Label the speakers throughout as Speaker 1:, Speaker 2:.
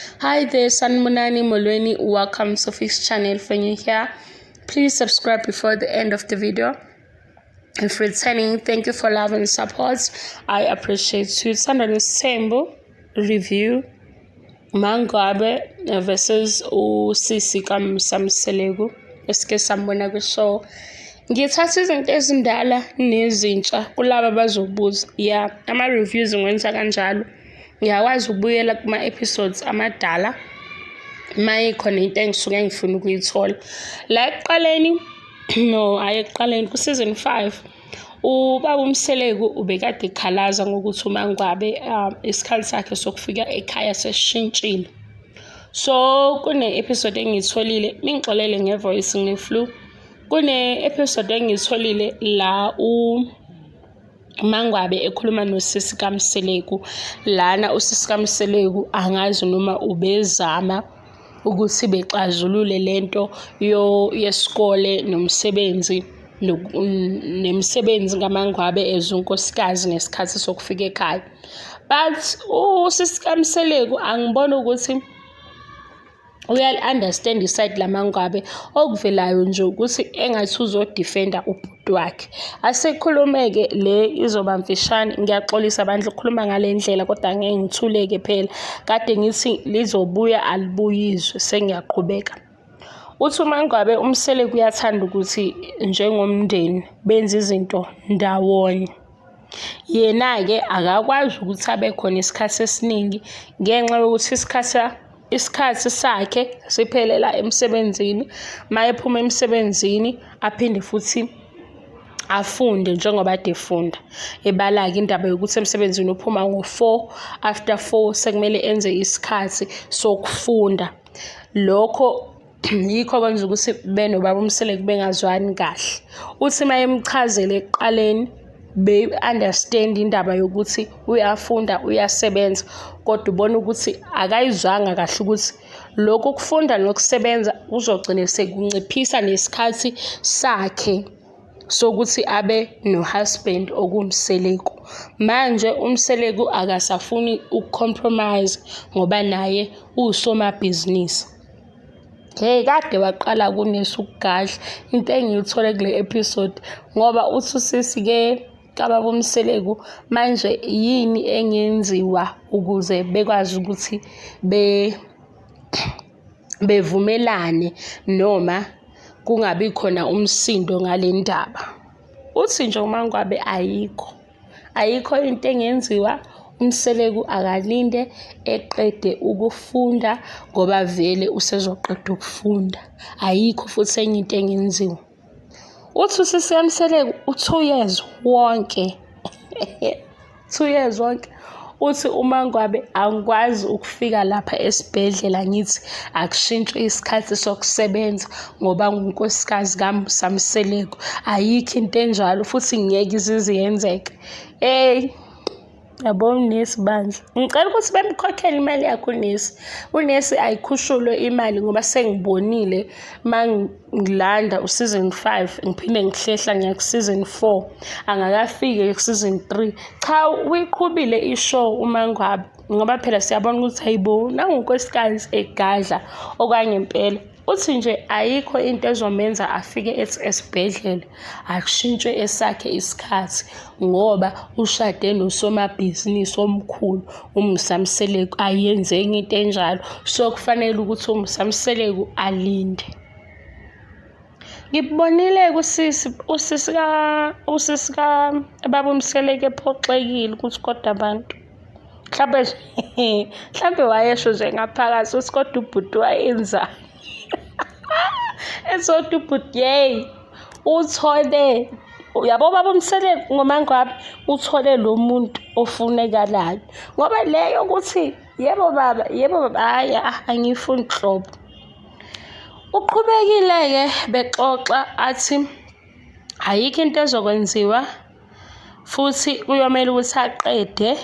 Speaker 1: Hi there, Sanmunani Molweni. Welcome to Fix channel. For you here, please subscribe before the end of the video. If returning, thank you for love and support. I appreciate you. Uthando Nes'thembu review Mangwabe versus Musa Mseleku. Esike sambona kwi-show. Ngithatha izinto ezindala nezintsha kulabo abazobuza. Ama-reviews ngiwenza kanjalo. Ngiyakwazi ukubuyela kuma-episodes amadala mayikhona into engisuke ngifuna ukuyithola. La ekuqaleni ekuqaleni ku-season 5 ubaba uMseleku ubekade ekhalaza ngokuthi uMaNgwabe isikhathi sakhe sokufika ekhaya sesishintshile. So kune-episode engiyitholile, ningixolele ngevoice ngine-flu. Kune-episode engiyitholile la uMaNgwabe ekhuluma nosisi kaMseleku, lana usisi kaMseleku angazi noma ubezama ukuthi bexazulule lento yesikole nomsebenzi nemisebenzi kaMaNgwabe ezunkosikazi ngesikhathi sokufika ekhaya. But usisi kaMseleku angibona ukuthi uyal-understand iside laMaNgwabe, okuvelayo nje ukuthi engathi uzodefenda ubhuti wakhe. Asekhulumeke le izoba mfishane, ngiyaxolisa abantu ukukhuluma ngale ndlela kodwa ngeke ngithuleke phela. Kade ngithi lizobuya alibuyizwe, sengiyaqhubeka. Uthi uMaNgwabe uMseleku uyathanda ukuthi njengomndeni benze izinto ndawonye. Yena-ke akakwazi ukuthi abe khona isikhathi esiningi ngenxa yokuthi isikhathi sakhe siphelela emsebenzini. Mayephuma emsebenzini aphinde futhi afunde njengoba ade efunda. Ebala-ke indaba yokuthi emsebenzini uphuma ngo-4, after 4 sekumele enze isikhathi sokufunda. Lokho yikho kwenza ukuthi benobaba uMseleku bengazwani kahle. Uthi mayemchazele ekuqaleni be-understand indaba yokuthi uyafunda uyasebenza, kodwa ubona ukuthi akayizwanga kahle ukuthi lokho kufunda nokusebenza uzogcina sekunciphisa nesikhathi sakhe sokuthi abe no-husband okuMseleku. Manje uMseleku akasafuni ukucompromise ngoba naye usomabhizinisi. Kade waqala kunesi ukugadla into engiyithole kule episode ngoba uthi usisi-ke kababa uMseleku manje yini engenziwa ukuze bekwazi ukuthi bevumelane noma kungabi khona umsindo ngale ndaba. Uthi nje uMaNgwabe ayikho into engenziwa, uMseleku akalinde eqede ukufunda ngoba vele usezoqeda ukufunda. Ayikho futhi enye into engenziwa. Uthi usisi kaMseleku u2 years wonke 2 years wonke. Uthi uMaNgwabe angikwazi ukufika lapha esibhedlela ngithi akushintshwe isikhathi sokusebenza ngoba ngunkosikazi kaMusa Mseleku. Ayikho into enjalo futhi ngeke iziyenzeke. Yabo unesi bandla, ngicela ukuthi bemkhokhele imali yakhe unesi. Unesi ayikhushulwe imali ngoba sengibonile mangilanda useason 5 ngiphinde ngihlehla ngiya ku-season 4 angakafiki ku-season 3. Cha, uyiqhubile ishow uMaNgwabe ngoba phela siyabona ukuthi hayibo nangunkosikazi egadla okanye impela. Uthi nje ayikho into ezomenza afike esibhedlela akushintshwe esakhe isikhathi ngoba ushade nosomabhizinisi omkhulu uMusa Mseleku. Ayenzeki into enjalo, so kufanele ukuthi uMusa Mseleku alinde. Ngibonile usisi baba uMseleku ephoxekile ukuthi kodwa abantu mhlambe wayesho nje ngaphakathi ukuthi kodwa ubhuti wayenza esothi ubhuti uthole, yabo baba uMseleku ngoMaNgwabe uthole lo muntu ofunekalayo ngoba leyo ukuthi yebo baba hayi angifuni nhlobo. Uqhubekile-ke bexoxa athi ayikho into ezokwenziwa futhi kuyomela ukuthi aqede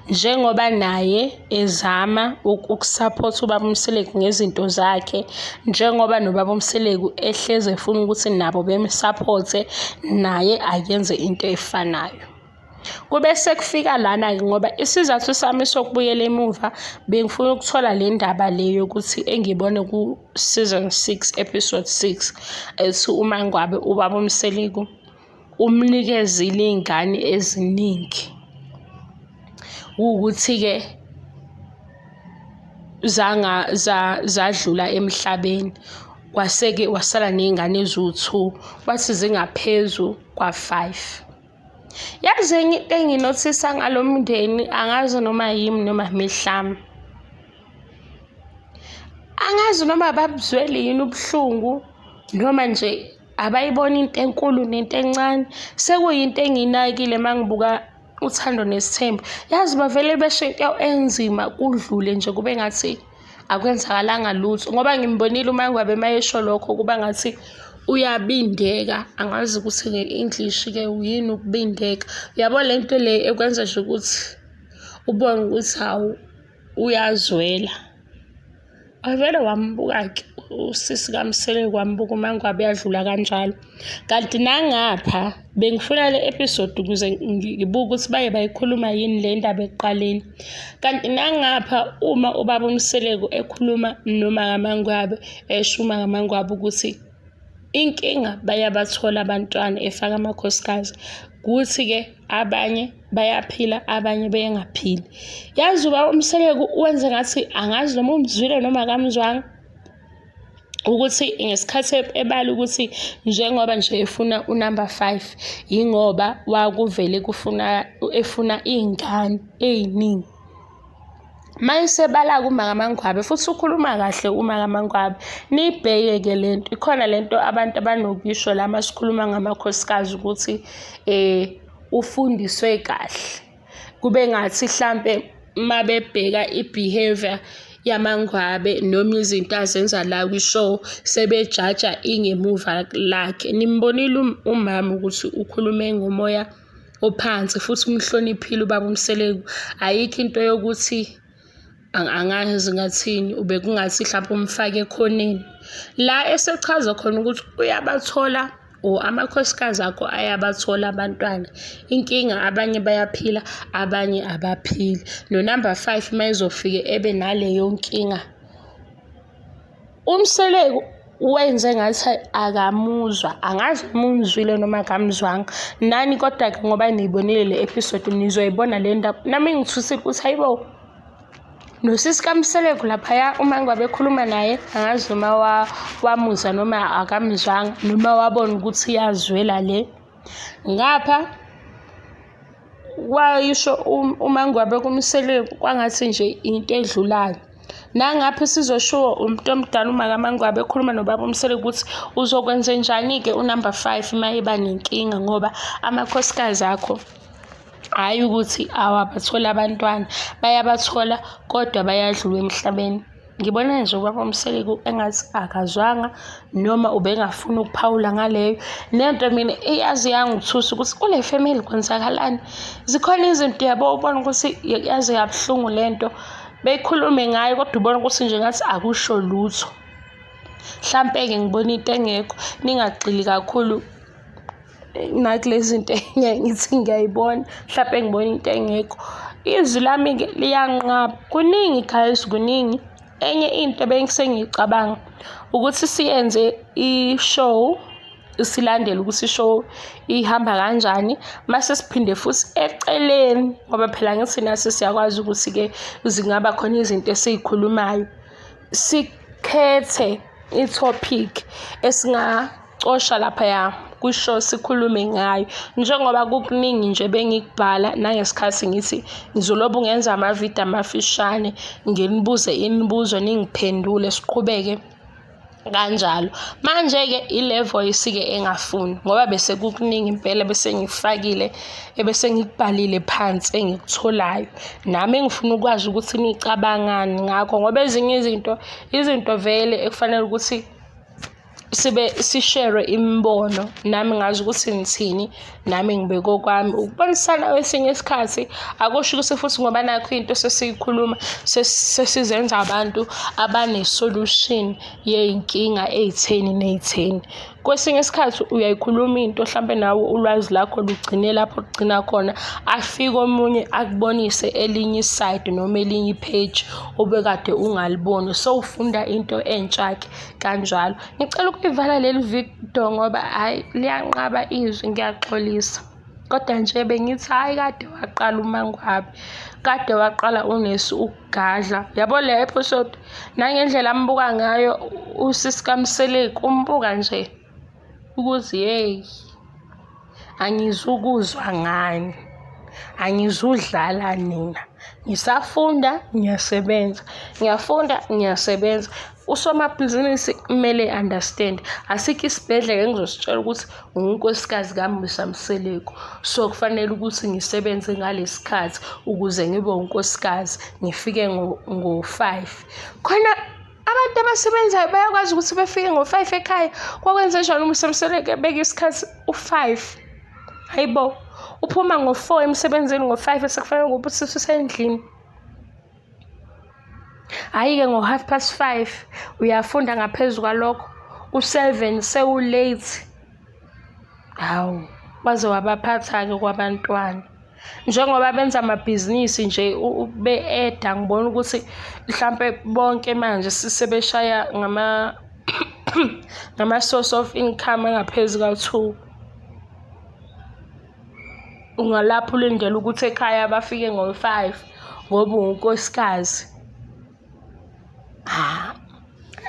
Speaker 1: njengoba naye ezama ukusupport ubaba uMseleku ngezinto zakhe, njengoba nobaba uMseleku ehleze efuna ukuthi nabo bemsupport naye ayenze into efanayo. Kube sekufika lana-ke ngoba isizathu sami sokubuyela emuva bengifuna ukuthola le ndaba le yokuthi engibone ku-season 6 episode 6 ethi uMaNgwabe ubaba uMseleku umnikezile iy'ngane eziningi, ukuthi-ke zadlula emhlabeni, kwaseke wasala ney'ngane eziwu-2 kwathi zingaphezu kwa-5. Yazi enye into enginothisa ngalo mndeni, angazi noma yimi noma mihlami, angazi noma babuzwele yini ubuhlungu noma nje abayibona into enkulu nento encane. Sekuyinto engiyinakile uma ngibuka Uthando Nes'thembu. Yazi bavele besho into enzima kudlule nje kube ngathi akwenzakalanga lutho, ngoba ngimbonile uMaNgwabe mayesho lokho kuba ngathi uyabindeka. Angazi ukuthi nge-English-ke yini ukubindeka. Uyabo le nto le ekwenza nje ukuthi ubone ukuthi hawu uyazwela. Avele wambuka-ke usisi kaMseleku, wambuka uMaNgwabe yadlula kanjalo. Kanti nangapha bengifuna le episode ukuze ngibuke ukuthi baye bayikhuluma yini le ndaba ekuqaleni. Kanti nangapha uma ubaba uMseleku ekhuluma noma kaMaNgwabe, esho uMaNgwabe ukuthi inkinga bayabathola abantwana efaka amakhosikazi, kuthi-ke abanye bayaphila abanye bengaphili. Yazi ubaba uMseleku wenze ngathi angazi noma umzwile noma akamzwanga, ukuthi ngesikhathi ebala ukuthi njengoba nje efuna unumber 5 yingoba wakuvele efuna iy'ngane ey'ningi. Mayesebala kuMaNgwabe futhi ukhuluma kahle uMaNgwabe. Niyibheke-ke lento, ikhona lento abantu abanokuyisho la masikhuluma ngamakhosikazi ukuthi ufundiswe kahle. Kube ngathi mhlampe mabebheka i-behavior yaMaNgwabe noma izinto azenza la kwi-show sebejaja ingemuva lakhe. Nimbonile umama ukuthi ukhulume ngomoya ophansi futhi umhloniphile ubaba uMseleku. Ayikho into yokuthi angazi ngathini, ube kungathi mhlawumbe umfake ekhoneni la esechaza khona ukuthi uyabathola or amakhosikazi akho ayabathola abantwana. Inkinga abanye bayaphila abanye abaphili. Number 5 mayizofike ebe naleyo nkinga. uMseleku wenze ngathi akamuzwa, angazi noma umzwile noma akamzwanga nani, kodwa-ke ngoba niyibonile le episode nizoyibona le ndaba. Nami ngithusile ukuthi hayibo, nosisi kaMseleku laphaya uMaNgwabe ekhuluma naye, angazi noma wamuzwa noma akamzwanga noma wabona ukuthi iyazwela le. Ngapha wayisho uMaNgwabe kuMseleku kwangathi nje into edlulayo. Nangapha sizoshiwo umuntu omdala uMaNgwabe ekhuluma nobaba uMseleku ukuthi uzokwenza njani-ke unumber 5 mayiba nenkinga, ngoba amakhosikazi akho hayi ukuthi awabathola abantwana, bayabathola kodwa bayadlula emhlabeni. Ngibona nje ubaba uMseleku engathi akazwanga noma ubengafuna ukuphawula ngaleyo nento. Mina iyazi yangithusa ukuthi kule family kwenzakalani. Zikhona izinto yabo ubona ukuthi yazi yabuhlungu lento, beyikhulume ngayo kodwa ubona ukuthi nje ngathi akusho lutho. Mhlampe-ke ngibona into engekho, ningagxili kakhulu nakulezi zinto ngithi ngiyayibona, mhlampe ngibona into engekho. Izwi lami-ke liyanqaba. Kuningi guys, kuningi. Enye into bengisengicabanga ukuthi siyenze i-show, silandele ukuthi i-show ihamba kanjani, mase siphinde futhi eceleni, ngoba phela ngithi nathi siyakwazi ukuthi-ke zingaba khona izinto esiyikhulumayo, sikhethe i-topic esingacosha laphaya kwishow sikhulume ngayo. Njengoba kukuningi nje bengikubhala nangesikhathi ngithi ngizoloba ungenza amavidiyo amafishane, nginibuze imibuzo ningiphendule, siqhubeke kanjalo. Manje-ke ile voice-ke engafuni ngoba bese kukuningi impela bese ngifakile ebese ngikubhalile phansi engikutholayo. Nami engifuna ukwazi ukuthi nicabangani ngakho, ngoba ezinye izinto vele ekufanele ukuthi sishare imibono, nami ngazi ukuthi ngithini, nami ngibeke okwami. Ukubonisana kwesinye isikhathi akusho ukuthi futhi ngoba nakho into sesiyikhuluma sesizenza abantu abane-solution yey'nkinga ey'theni ney'theni. Kwesinye isikhathi uyayikhuluma into mhlampe nawe ulwazi lakho lugcine lapho lugcina khona, afike omunye akubonise elinye iside noma elinye ipage obekade ungaliboni, so ufunda into entsha-ke kanjalo. Ngicela ukuyivala leli video ngoba hhayi liyanqaba izwi, ngiyaxolisa. Kodwa nje bengithi hhayi kade waqala uMaNgwabe, kade waqala uNesi ukugadla. Yabo le episode nangendlela ambuka ngayo usisi Mseleku, umbuka nje ukuthi hey, angizukuzwa ngani, angizudlala nina, ngisafunda ngiyasebenza, ngiyafunda ngiyasebenza. Usomabhizinisi kumele understand, asikho isibhedlela engizositshela ukuthi ungunkosikazi kaMusa Mseleku, so kufanele ukuthi ngisebenze ngalesi khathi ukuze ngibe unkosikazi ngifike ngo-5. Khona abantu abasebenzayo bayakwazi ukuthi befike ngo-5 ekhaya. Kwakwenze njani uMusa Mseleku ebeka isikhathi u-5? Hayibo, uphuma ngo-4 emsebenzini, ngo-5 sekufanele ngoba usendlini. Hhayi-ke ngo-5:30 uyafunda ngaphezu kwalokho, u-7 sewu-late. Hawu, waze wabaphatha-ke kwabantwana. Njengoba benza amabhizinisi nje be-eda, ngibona ukuthi mhlampe bonke manje sebeshaya ngama-source of income angaphezu ka-2. Ungalapho ulindele ukuthi ekhaya bafike ngo-5 ngoba unkosikazi.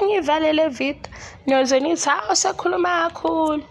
Speaker 1: Angivale le video niyoze nithi hawu sekhuluma kakhulu.